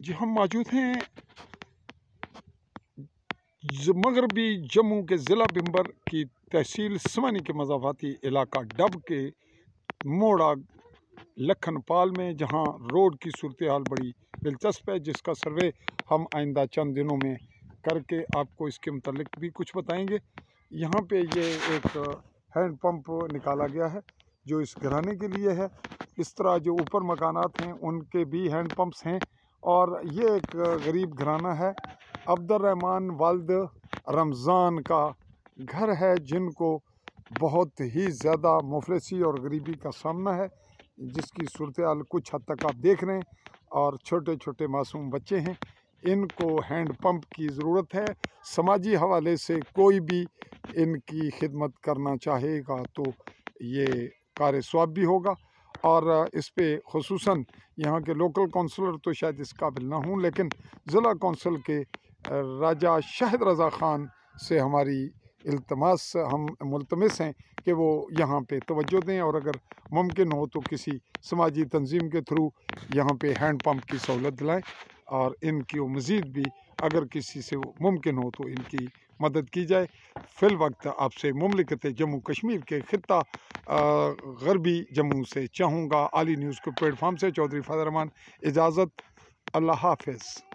जी हम मौजूद हैं मगरबी जम्मू के ज़िला बिम्बर की तहसील समानी के मज़ाफ़ाती इलाका डब के मोड़ा लखनपाल में, जहां रोड की सूरत हाल बड़ी दिलचस्प है, जिसका सर्वे हम आइंदा चंद दिनों में करके आपको इसके मुतल्लिक भी कुछ बताएंगे। यहाँ पे ये एक हैंड पंप निकाला गया है जो इस घराने के लिए है। इस तरह जो ऊपर मकानात हैं उनके भी हैंड पंप्स हैं, और ये एक गरीब घराना है। अब्दुर्रहमान वालिद रमज़ान का घर है, जिनको बहुत ही ज़्यादा मुफलिसी और गरीबी का सामना है, जिसकी सूरत हाल कुछ हद तक आप देख रहे हैं। और छोटे छोटे मासूम बच्चे हैं, इनको हैंड पंप की ज़रूरत है। समाजी हवाले से कोई भी इनकी खिदमत करना चाहेगा तो ये कार सवाब भी होगा। और इस पे खुसूसन यहाँ के लोकल काउंसलर तो शायद इस काबिल ना हूँ, लेकिन ज़िला कौंसल के राजा शाहिद रज़ा ख़ान से हमारी इल्तमास हम मुल्तमिस हैं कि वो यहाँ पे तवज्जो दें, और अगर मुमकिन हो तो किसी समाजी तंजीम के थ्रू यहाँ पे हैंड पंप की सहूलत दिलाएँ, और इनकी मज़ीद भी अगर किसी से मुमकिन हो तो इनकी मदद की जाए। फ़िल वक्त आपसे मुमलिकत जम्मू कश्मीर के ख़ित्ता गरबी जम्मू से चाहूँगा आली न्यूज़ के प्लेटफार्म से चौधरी फ़ाज़ल रहमान इजाज़त। अल्लाह हाफ़िज़।